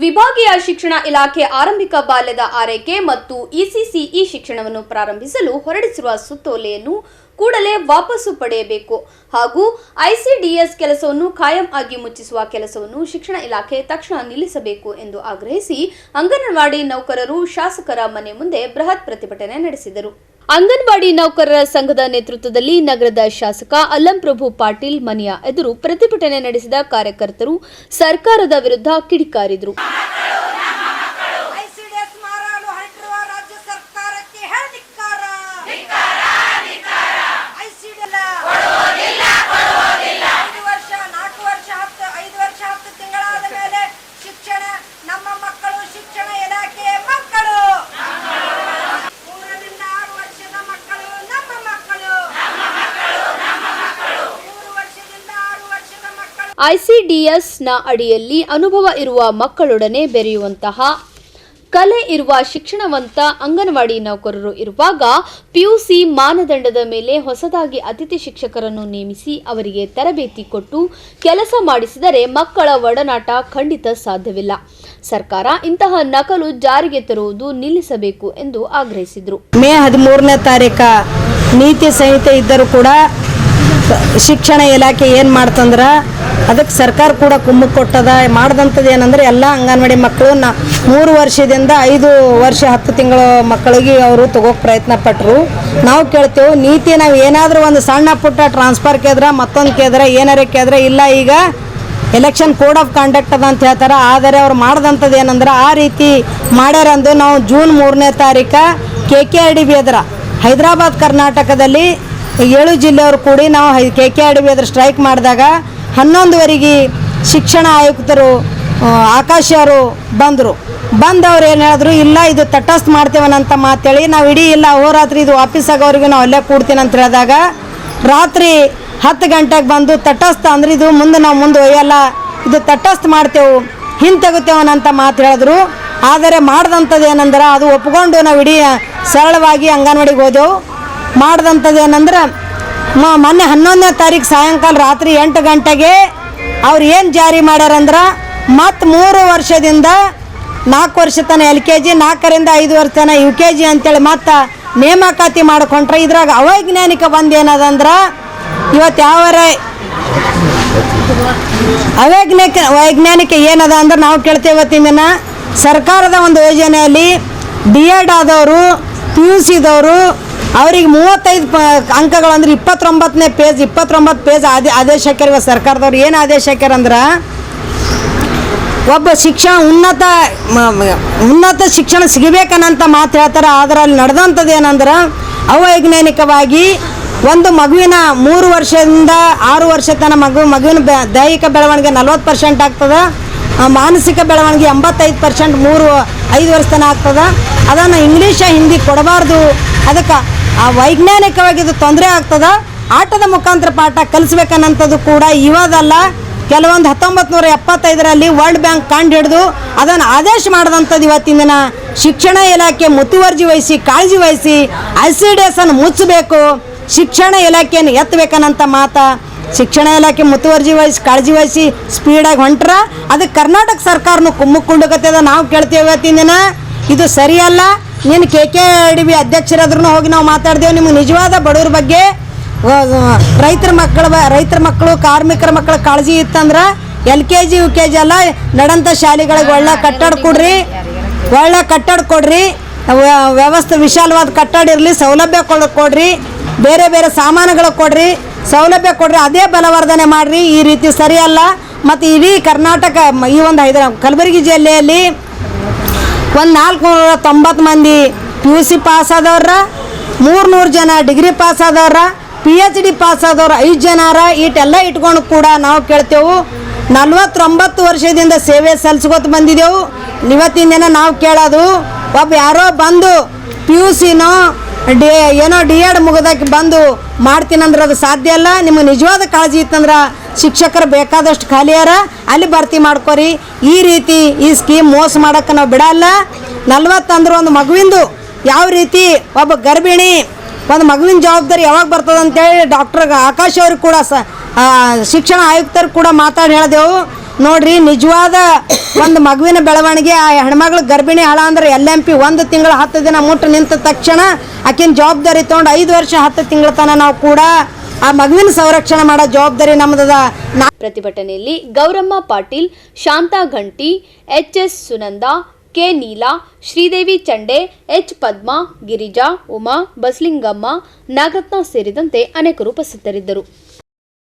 ವಿಭಾಗೀಯ ಶಿಕ್ಷಣ ಇಲಾಖೆ ಆರಂಭಿಕ ಬಾಲ್ಯದ ಆರೈಕೆ ಮತ್ತು ಇಸಿಸಿಇ ಶಿಕ್ಷಣವನ್ನು ಪ್ರಾರಂಭಿಸಲು ಹೊರಡಿಸಿರುವ ಸುತ್ತೋಲೆಯನ್ನು ಕೂಡಲೇ ವಾಪಸ್ಸು ಪಡೆಯಬೇಕು ಹಾಗೂ ಐಸಿಡಿಎಸ್ ಕೆಲಸವನ್ನು ಖಾಯಂ ಆಗಿ ಮುಚ್ಚಿಸುವ ಕೆಲಸವನ್ನು ಶಿಕ್ಷಣ ಇಲಾಖೆ ತಕ್ಷಣ ನಿಲ್ಲಿಸಬೇಕು ಎಂದು ಆಗ್ರಹಿಸಿ ಅಂಗನವಾಡಿ ನೌಕರರು ಶಾಸಕರ ಮನೆ ಮುಂದೆ ಬೃಹತ್ ಪ್ರತಿಭಟನೆ ನಡೆಸಿದರು. ಅಂಗನವಾಡಿ ನೌಕರರ ಸಂಘದ ನೇತೃತ್ವದಲ್ಲಿ ನಗರದ ಶಾಸಕ ಅಲ್ಲಂಪ್ರಭು ಪಾಟೀಲ್ ಮನೆಯ ಎದುರು ಪ್ರತಿಭಟನೆ ನಡೆಸಿದ ಕಾರ್ಯಕರ್ತರು ಸರ್ಕಾರದ ವಿರುದ್ಧ ಕಿಡಿಕಾರಿದರು. ಐಸಿಡಿಎಸ್ನ ಅಡಿಯಲ್ಲಿ ಅನುಭವ ಇರುವ ಮಕ್ಕಳೊಡನೆ ಬೆರೆಯುವಂತಹ ಕಲೆ ಇರುವ ಶಿಕ್ಷಣವಂತ ಅಂಗನವಾಡಿ ನೌಕರರು ಇರುವಾಗ ಪಿಯುಸಿ ಮಾನದಂಡದ ಮೇಲೆ ಹೊಸದಾಗಿ ಅತಿಥಿ ಶಿಕ್ಷಕರನ್ನು ನೇಮಿಸಿ ಅವರಿಗೆ ತರಬೇತಿ ಕೊಟ್ಟು ಕೆಲಸ ಮಾಡಿಸಿದರೆ ಮಕ್ಕಳ ಒಡನಾಟ ಖಂಡಿತ ಸಾಧ್ಯವಿಲ್ಲ. ಸರ್ಕಾರ ಇಂತಹ ನಕಲು ಜಾರಿಗೆ ತರುವುದು ನಿಲ್ಲಿಸಬೇಕು ಎಂದು ಆಗ್ರಹಿಸಿದರು. ಮೇ 13ನೇ ತಾರೀಕು ನೀತಿ ಸಂಹಿತೆ ಇದ್ದರೂ ಕೂಡ ಶಿಕ್ಷಣ ಇಲಾಖೆ ಏನು ಮಾಡ್ತಂದ್ರೆ ಅದಕ್ಕೆ ಸರ್ಕಾರ ಕೂಡ ಕುಮ್ಮಕ್ಕು ಕೊಟ್ಟದ. ಮಾಡಿದಂಥದ್ದು ಏನಂದ್ರೆ ಎಲ್ಲ ಅಂಗನವಾಡಿ ಮಕ್ಕಳು 3 ವರ್ಷದಿಂದ 5 ವರ್ಷ 10 ತಿಂಗಳ ಮಕ್ಕಳಿಗೆ ಅವರು ತಗೋಕೆ ಪ್ರಯತ್ನ ಪಟ್ಟರು. ನಾವು ಕೇಳ್ತೇವೆ ನೀತಿ ನಾವು ಏನಾದರೂ ಒಂದು ಸಣ್ಣ ಪುಟ್ಟ ಟ್ರಾನ್ಸ್ಫರ್ ಕೇಳಿದ್ರೆ ಮತ್ತೊಂದು ಕೇಳಿದ್ರೆ ಏನಾರೇ ಕೇಳಿದ್ರೆ ಇಲ್ಲ ಈಗ ಎಲೆಕ್ಷನ್ ಕೋಡ್ ಆಫ್ ಕಂಡಕ್ಟ್ ಅದ ಅಂತ ಹೇಳ್ತಾರೆ. ಆದರೆ ಅವ್ರು ಮಾಡಿದಂಥದ್ದು ಏನಂದ್ರೆ ಆ ರೀತಿ ಮಾಡ್ಯಾರಂದು ನಾವು ಜೂನ್ 3ನೇ ತಾರೀಕು KKRDB ಎದುರ ಹೈದರಾಬಾದ್ ಕರ್ನಾಟಕದಲ್ಲಿ 7 ಜಿಲ್ಲೆಯವರು ಕೂಡಿ ನಾವು KKRDB ಎದುರು ಸ್ಟ್ರೈಕ್ ಮಾಡಿದಾಗ 11ವರೆಗೆ ಶಿಕ್ಷಣ ಆಯುಕ್ತರು ಆಕಾಶ್ ಅವರು ಬಂದವ್ರು ಏನು ಹೇಳಿದ್ರು, ಇಲ್ಲ ಇದು ತಟಸ್ಥ ಮಾಡ್ತೇವನಂತ ಮಾತೇಳಿ ನಾವು ಇಡೀ ಇಲ್ಲ ಹೋರಾತ್ರಿ ಇದು ಆಫೀಸ್ ಆಗೋರಿಗೆ ನಾವು ಅಲ್ಲೇ ಕೂಡ್ತೀನಿ ಅಂತ ಹೇಳಿದಾಗ ರಾತ್ರಿ 10 ಗಂಟೆಗೆ ಬಂದು ತಟಸ್ಥ ಅಂದ್ರೆ ಇದು ನಾವು ಮುಂದೆ ಒಯ್ಯಲ್ಲ, ಇದು ತಟಸ್ಥ ಮಾಡ್ತೇವೆ ಹಿಂತೆಗುತ್ತೇವನಂತ ಮಾತು ಹೇಳಿದ್ರು. ಆದರೆ ಮಾಡಿದಂಥದ್ದು ಏನಂದ್ರೆ ಅದು ಒಪ್ಕೊಂಡು ನಾವು ಇಡೀ ಸರಳವಾಗಿ ಅಂಗನವಾಡಿಗೆ ಹೋದೆವು. ಮಾಡಿದಂಥದ್ದು ಏನಂದ್ರೆ ಮೊನ್ನೆ 11ನೇ ತಾರೀಕು ಸಾಯಂಕಾಲ ರಾತ್ರಿ 8 ಗಂಟೆಗೆ ಅವ್ರು ಏನು ಜಾರಿ ಮಾಡ್ಯಾರಂದ್ರೆ ಮತ್ತು 3 ವರ್ಷದಿಂದ 4 ವರ್ಷ ತನಕ LKG, 4ರಿಂದ 5 ವರ್ಷ ತನಕ UKG ಅಂತೇಳಿ ಮತ್ತು ನೇಮಕಾತಿ ಮಾಡಿಕೊಂಡ್ರೆ ಇದ್ರಾಗ ಅವೈಜ್ಞಾನಿಕ ಬಂದೇನದಂದ್ರೆ ಇವತ್ತು ಯಾವರ ವೈಜ್ಞಾನಿಕ ಏನದ ಅಂದ್ರೆ ನಾವು ಕೇಳ್ತೇವೆ ಇವತ್ತಿನ ದಿನ ಸರ್ಕಾರದ ಒಂದು ಯೋಜನೆಯಲ್ಲಿ D.Ed ಆದವರು PUCದವರು ಅವ್ರಿಗೆ 35 ಅಂಕಗಳು ಅಂದ್ರೆ 29 ಪೇಜ್ ಆದೇಶ ಹಾಕ್ಯಾರ ಸರ್ಕಾರದವ್ರು. ಏನು ಆದೇಶ ಹಾಕ್ಯಾರಂದ್ರೆ ಒಬ್ಬ ಉನ್ನತ ಶಿಕ್ಷಣ ಸಿಗಬೇಕನ್ನಂತ ಮಾತು ಹೇಳ್ತಾರೆ. ಆದರೆ ಅಲ್ಲಿ ನಡೆದಂಥದ್ದು ಏನಂದ್ರೆ ಅವೈಜ್ಞಾನಿಕವಾಗಿ ಒಂದು ಮಗುವಿನ 3 ವರ್ಷದಿಂದ 6 ವರ್ಷ ತನಕ ಮಗುವಿನ ದೈಹಿಕ ಬೆಳವಣಿಗೆ 40% ಆಗ್ತದೆ, ಮಾನಸಿಕ ಬೆಳವಣಿಗೆ 85% 5 ವರ್ಷ ತನಕ ಆಗ್ತದೆ. ಅದನ್ನು ಇಂಗ್ಲೀಷ ಹಿಂದಿ ಕೊಡಬಾರ್ದು, ಅದಕ್ಕೆ ಆ ವೈಜ್ಞಾನಿಕವಾಗಿ ಇದು ತೊಂದರೆ ಆಗ್ತದೆ. ಆಟದ ಮುಖಾಂತರ ಪಾಠ ಕಲಿಸ್ಬೇಕನ್ನಂಥದ್ದು ಕೂಡ ಇವದಲ್ಲ, ಕೆಲವೊಂದು 1975ರಲ್ಲಿ ವರ್ಲ್ಡ್ ಬ್ಯಾಂಕ್ ಕಂಡು ಹಿಡಿದು ಅದನ್ನು ಆದೇಶ ಮಾಡಿದಂಥದ್ದು. ಇವತ್ತಿನ ದಿನ ಶಿಕ್ಷಣ ಇಲಾಖೆ ಮುತುವರ್ಜಿ ವಹಿಸಿ ಕಾಳಜಿ ವಹಿಸಿ ICDS ಅನ್ನು ಮುಚ್ಚಬೇಕು, ಶಿಕ್ಷಣ ಇಲಾಖೆಯನ್ನು ಎತ್ತಬೇಕನ್ನಂಥ ಮಾತು. ಶಿಕ್ಷಣ ಇಲಾಖೆ ಮುತುವರ್ಜಿ ವಹಿಸಿ ಕಾಳಜಿ ವಹಿಸಿ ಸ್ಪೀಡಾಗಿ ಹೊಂಟ್ರ ಅದಕ್ಕೆ ಕರ್ನಾಟಕ ಸರ್ಕಾರನು ಕುಮ್ಮಕ್ಕೊಂಡೋಗತ್ತದ. ನಾವು ಕೇಳ್ತೇವೆ ಇವತ್ತಿನ ದಿನ ಇದು ಸರಿಯಲ್ಲ. ನೀನು KKRDB ಅಧ್ಯಕ್ಷರಾದ್ರೂ ಹೋಗಿ ನಾವು ಮಾತಾಡ್ದೇವೆ. ನಿಮಗೆ ನಿಜವಾದ ಬಡವ್ರ ಬಗ್ಗೆ ರೈತರ ಮಕ್ಕಳು ಕಾರ್ಮಿಕರ ಮಕ್ಕಳ ಕಾಳಜಿ ಇತ್ತಂದ್ರೆ LKG UKG ಎಲ್ಲ ನಡೆಂಥ ಶಾಲೆಗಳಿಗೆ ಒಳ್ಳೆ ಕಟ್ಟಡ ಕೊಡ್ರಿ, ವ್ಯವಸ್ಥೆ ವಿಶಾಲವಾದ ಕಟ್ಟಡ ಇರಲಿ, ಸೌಲಭ್ಯ ಕೊಡ್ರಿ, ಬೇರೆ ಸಾಮಾನುಗಳು ಕೊಡ್ರಿ, ಸೌಲಭ್ಯ ಕೊಡ್ರಿ, ಅದೇ ಬಲವರ್ಧನೆ ಮಾಡಿರಿ. ಈ ರೀತಿ ಸರಿಯಲ್ಲ. ಮತ್ತು ಇಡೀ ಕರ್ನಾಟಕ ಈ ಒಂದು ಕಲಬುರಗಿ ಜಿಲ್ಲೆಯಲ್ಲಿ ಒಂದು 490 ಮಂದಿ PUC ಪಾಸ್ ಆದವ್ರ, 300 ಜನ ಡಿಗ್ರಿ ಪಾಸ್ ಆದವ್ರ, PhD ಪಾಸ್ ಆದವ್ರು 5 ಜನಾರ. ಇಟ್ಟೆಲ್ಲ ಇಟ್ಕೊಂಡು ಕೂಡ ನಾವು ಕೇಳ್ತೇವೆ 49 ವರ್ಷದಿಂದ ಸೇವೆ ಸಲ್ಲಿಸ್ಕೊತ ಬಂದಿದ್ದೆವು. ಇವತ್ತಿನ ದಿನ ನಾವು ಕೇಳೋದು ಒಬ್ಬ ಯಾರೋ ಬಂದು PUCನೋ ಏನೋ D.Ed ಮುಗಿದಕ್ಕೆ ಬಂದು ಮಾಡ್ತೀನಂದ್ರೆ ಅದು ಸಾಧ್ಯ ಇಲ್ಲ. ನಿಮಗೆ ನಿಜವಾದ ಕಾಳಜಿ ಇತ್ತಂದ್ರೆ ಶಿಕ್ಷಕರು ಬೇಕಾದಷ್ಟು ಖಾಲಿಯಾರ ಅಲ್ಲಿ ಭರ್ತಿ ಮಾಡ್ಕೊರಿ. ಈ ರೀತಿ ಈ ಸ್ಕೀಮ್ ಮೋಸ ಮಾಡೋಕ್ಕೆ ನಾವು ಬಿಡಲ್ಲ. 40 ಅಂದ್ರೆ ಒಂದು ಮಗುವಿಂದು ಯಾವ ರೀತಿ ಒಬ್ಬ ಗರ್ಭಿಣಿ ಒಂದು ಮಗುವಿನ ಜವಾಬ್ದಾರಿ ಯಾವಾಗ ಬರ್ತದೆ ಅಂತೇಳಿ ಡಾಕ್ಟರ್ ಆಕಾಶ್ ಅವ್ರಿಗೆ ಕೂಡ ಶಿಕ್ಷಣ ಆಯುಕ್ತರು ಕೂಡ ಮಾತಾಡಿ ಹೇಳಿದೆವು. ನೋಡ್ರಿ ನಿಜವಾದ ಒಂದು ಮಗುವಿನ ಬೆಳವಣಿಗೆ ಆ ಹೆಣ್ಮಗಳು ಗರ್ಭಿಣಿ ಹಳ ಅಂದ್ರೆ LMP 1 ತಿಂಗಳು 10 ದಿನ ಮುಟ್ಟು ನಿಂತ ತಕ್ಷಣ ಆಕಿನ ಜವಾಬ್ದಾರಿ ತೊಗೊಂಡು 5 ವರ್ಷ 10 ತಿಂಗಳ ತನಕ ನಾವು ಕೂಡ ಆ ಮಗುವಿನ ಸಂರಕ್ಷಣೆ ಮಾಡೋ ಜವಾಬ್ದಾರಿ ನಮ್ಮದದ. ಪ್ರತಿಭಟನೆಯಲ್ಲಿ Gowramma Patil, Shanta Ghanti, HS Sunanda, K Neela, Sridevi ಚಂಡೆ, H Padma, Girija, Uma, Basalingamma, Nagaratna ಸೇರಿದಂತೆ ಅನೇಕರು ಉಪಸ್ಥಿತರಿದ್ದರು.